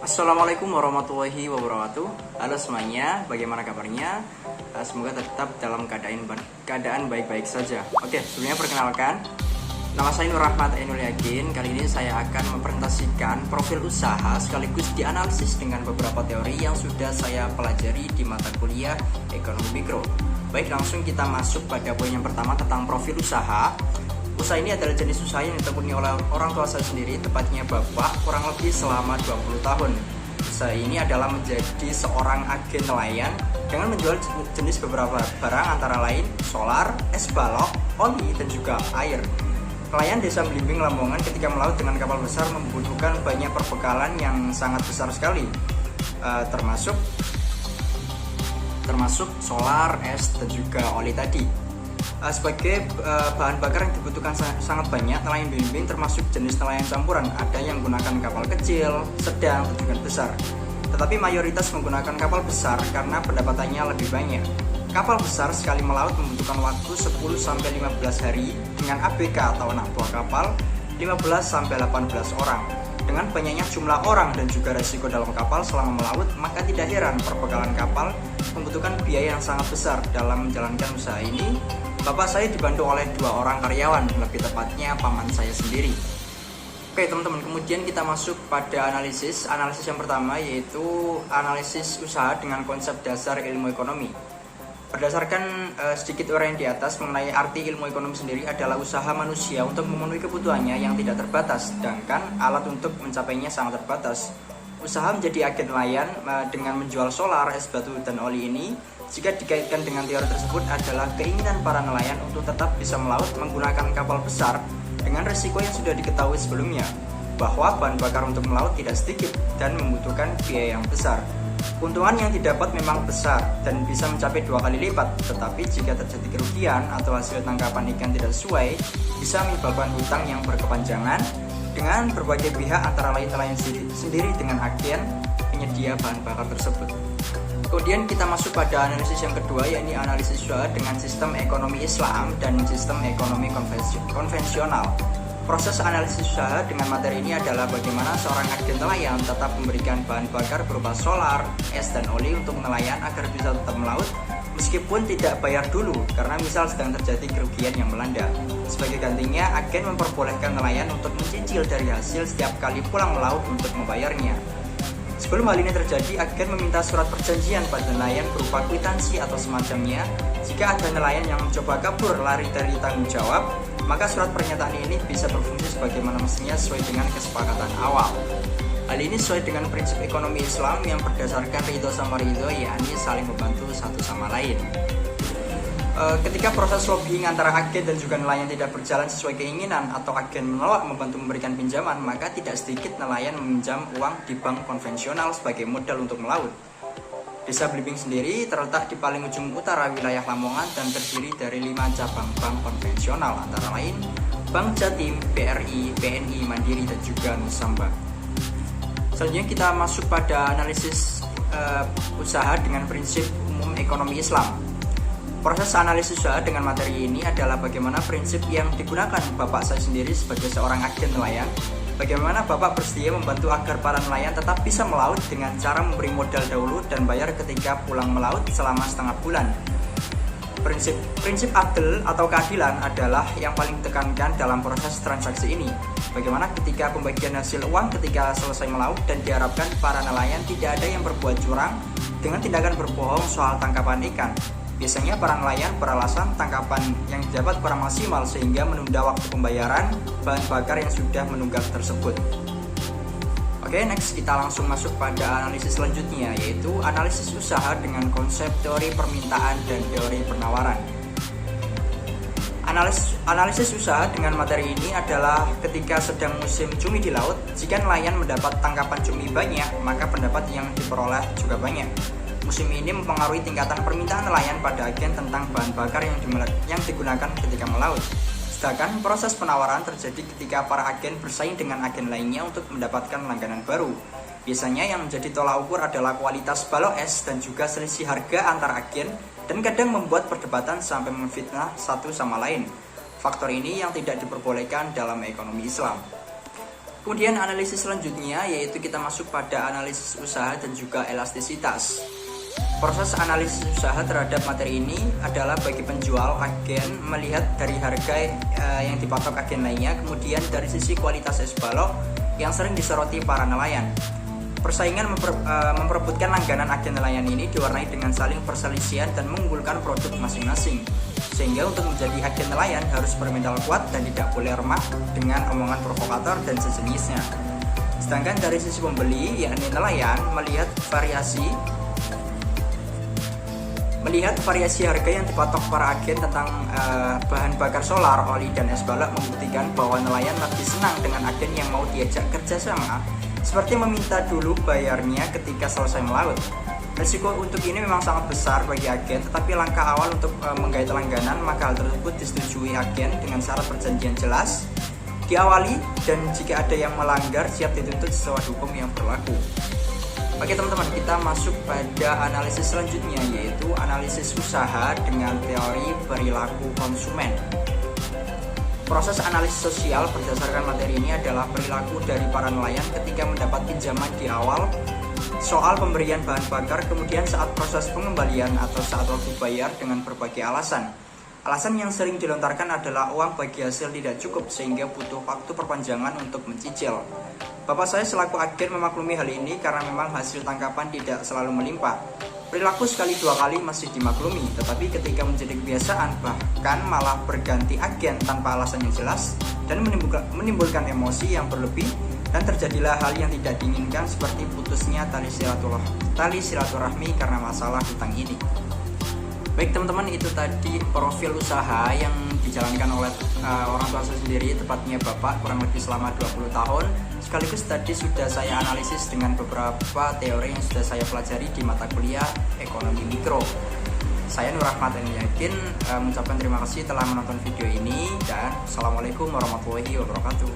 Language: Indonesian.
Assalamualaikum warahmatullahi wabarakatuh. Halo semuanya, bagaimana kabarnya? Semoga tetap dalam keadaan baik-baik saja. Oke, sebelumnya perkenalkan, nama saya Nur Rahmat Ainul Yakin. Kali ini saya akan mempresentasikan profil usaha sekaligus dianalisis dengan beberapa teori yang sudah saya pelajari di mata kuliah Ekonomi Mikro. Baik, langsung kita masuk pada poin yang pertama tentang profil usaha. Usaha ini adalah jenis usaha yang ditekuni oleh orang tua saya sendiri, tepatnya bapak, kurang lebih selama 20 tahun. Usaha ini adalah menjadi seorang agen nelayan dengan menjual jenis beberapa barang antara lain solar, es balok, oli, dan juga air. Nelayan Desa Blimbing Lamongan ketika melaut dengan kapal besar membutuhkan banyak perbekalan yang sangat besar sekali, termasuk solar, es, dan juga oli tadi. Sebagai bahan bakar yang dibutuhkan sangat banyak, nelayan blimbing termasuk jenis nelayan campuran. Ada yang menggunakan kapal kecil, sedang, dan juga besar. Tetapi mayoritas menggunakan kapal besar karena pendapatannya lebih banyak. Kapal besar sekali melaut membutuhkan waktu 10-15 hari dengan ABK atau anak buah kapal 15-18 orang. Dengan banyaknya jumlah orang dan juga resiko dalam kapal selama melaut, maka tidak heran perbekalan kapal membutuhkan biaya yang sangat besar. Dalam menjalankan usaha ini, bapak saya dibantu oleh 2 orang karyawan, lebih tepatnya paman saya sendiri. Oke teman-teman, kemudian kita masuk pada analisis yang pertama, yaitu analisis usaha dengan konsep dasar ilmu ekonomi. Berdasarkan sedikit uraian di atas mengenai arti ilmu ekonomi sendiri adalah usaha manusia untuk memenuhi kebutuhannya yang tidak terbatas, sedangkan alat untuk mencapainya sangat terbatas. Usaha menjadi agen nelayan dengan menjual solar, es batu, dan oli ini, jika dikaitkan dengan teori tersebut, adalah keinginan para nelayan untuk tetap bisa melaut menggunakan kapal besar dengan risiko yang sudah diketahui sebelumnya, bahwa bahan bakar untuk melaut tidak sedikit dan membutuhkan biaya yang besar. Keuntungan yang didapat memang besar dan bisa mencapai 2 kali lipat, tetapi jika terjadi kerugian atau hasil tangkapan ikan tidak sesuai, bisa menyebabkan hutang yang berkepanjangan dengan berbagai pihak, antara lain nelayan sendiri dengan agen penyedia bahan bakar tersebut. Kemudian kita masuk pada analisis yang kedua, yakni analisis usaha dengan sistem ekonomi Islam dan sistem ekonomi konvensional. Proses analisis usaha dengan materi ini adalah bagaimana seorang agen nelayan tetap memberikan bahan bakar berupa solar, es, dan oli untuk nelayan agar bisa tetap melaut meskipun tidak bayar dulu karena misal sedang terjadi kerugian yang melanda. Sebagai gantinya, agen memperbolehkan nelayan untuk mencicil dari hasil setiap kali pulang melaut untuk membayarnya. Sebelum hal ini terjadi, agen meminta surat perjanjian pada nelayan berupa kwitansi atau semacamnya. Jika ada nelayan yang mencoba kabur lari dari tanggung jawab, maka surat pernyataan ini bisa berfungsi sebagaimana mestinya sesuai dengan kesepakatan awal. Hal ini sesuai dengan prinsip ekonomi Islam yang berdasarkan ridho sama ridho, yakni saling membantu satu sama lain. Ketika proses lobbying antara agen dan juga nelayan tidak berjalan sesuai keinginan atau agen menolak membantu memberikan pinjaman, maka tidak sedikit nelayan meminjam uang di bank konvensional sebagai modal untuk melaut. Desa Blimbing sendiri terletak di paling ujung utara wilayah Lamongan dan terdiri dari 5 cabang bank konvensional, antara lain Bank Jatim, BRI, BNI, Mandiri, dan juga Nusamba. Selanjutnya kita masuk pada analisis usaha dengan prinsip umum ekonomi Islam. Proses analisis usaha dengan materi ini adalah bagaimana prinsip yang digunakan bapak saya sendiri sebagai seorang agen nelayan. Bagaimana bapak bersedia membantu agar para nelayan tetap bisa melaut dengan cara memberi modal dahulu dan bayar ketika pulang melaut selama setengah bulan. Prinsip adil atau keadilan adalah yang paling ditekankan dalam proses transaksi ini. Bagaimana ketika pembagian hasil uang ketika selesai melaut, dan diharapkan para nelayan tidak ada yang berbuat curang dengan tindakan berbohong soal tangkapan ikan. Biasanya para nelayan beralasan tangkapan yang didapat kurang maksimal sehingga menunda waktu pembayaran bahan bakar yang sudah menunggak tersebut. Oke, next kita langsung masuk pada analisis selanjutnya, yaitu analisis usaha dengan konsep teori permintaan dan teori penawaran. Analisis usaha dengan materi ini adalah ketika sedang musim cumi di laut, jika nelayan mendapat tangkapan cumi banyak, maka pendapat yang diperoleh juga banyak. Musim ini mempengaruhi tingkatan permintaan nelayan pada agen tentang bahan bakar yang digunakan ketika melaut. Sedangkan proses penawaran terjadi ketika para agen bersaing dengan agen lainnya untuk mendapatkan langganan baru. Biasanya yang menjadi tolak ukur adalah kualitas balok es dan juga selisih harga antar agen, dan kadang membuat perdebatan sampai memfitnah satu sama lain. Faktor ini yang tidak diperbolehkan dalam ekonomi Islam. Kemudian analisis selanjutnya yaitu kita masuk pada analisis usaha dan juga elastisitas. Proses analisis usaha terhadap materi ini adalah bagi penjual agen melihat dari harga yang dipatok agen lainnya, kemudian dari sisi kualitas es balok yang sering disoroti para nelayan. Persaingan memperebutkan langganan agen nelayan ini diwarnai dengan saling perselisihan dan mengunggulkan produk masing-masing. Sehingga untuk menjadi agen nelayan harus bermental kuat dan tidak boleh remah dengan omongan provokator dan sejenisnya. Sedangkan dari sisi pembeli, yakni nelayan, melihat variasi harga yang dipatok para agen tentang bahan bakar solar, oli, dan es balok membuktikan bahwa nelayan lebih senang dengan agen yang mau diajak kerjasama, seperti meminta dulu bayarnya ketika selesai melaut. Risiko untuk ini memang sangat besar bagi agen, tetapi langkah awal untuk menggait langganan, maka hal tersebut disetujui agen dengan syarat perjanjian jelas, diawali, dan jika ada yang melanggar siap dituntut sesuai hukum yang berlaku. Oke teman-teman, kita masuk pada analisis selanjutnya, yaitu analisis usaha dengan teori perilaku konsumen. Proses analisis sosial berdasarkan materi ini adalah perilaku dari para nelayan ketika mendapat pinjaman di awal, soal pemberian bahan bakar, kemudian saat proses pengembalian atau saat waktu bayar dengan berbagai alasan. Alasan yang sering dilontarkan adalah uang bagi hasil tidak cukup sehingga butuh waktu perpanjangan untuk mencicil. Bapak saya selaku agen memaklumi hal ini karena memang hasil tangkapan tidak selalu melimpah. Perilaku sekali dua kali masih dimaklumi, tetapi ketika menjadi kebiasaan bahkan malah berganti agen tanpa alasan yang jelas dan menimbulkan emosi yang berlebih, dan terjadilah hal yang tidak diinginkan seperti putusnya tali silaturahmi karena masalah hutang ini. Baik teman-teman, itu tadi profil usaha yang dijalankan oleh orang tua saya sendiri, tepatnya Bapak, kurang lebih selama 20 tahun. Sekaligus tadi sudah saya analisis dengan beberapa teori yang sudah saya pelajari di mata kuliah ekonomi mikro. Saya Nur Rahmat Yakin mengucapkan terima kasih telah menonton video ini, dan Assalamualaikum warahmatullahi wabarakatuh.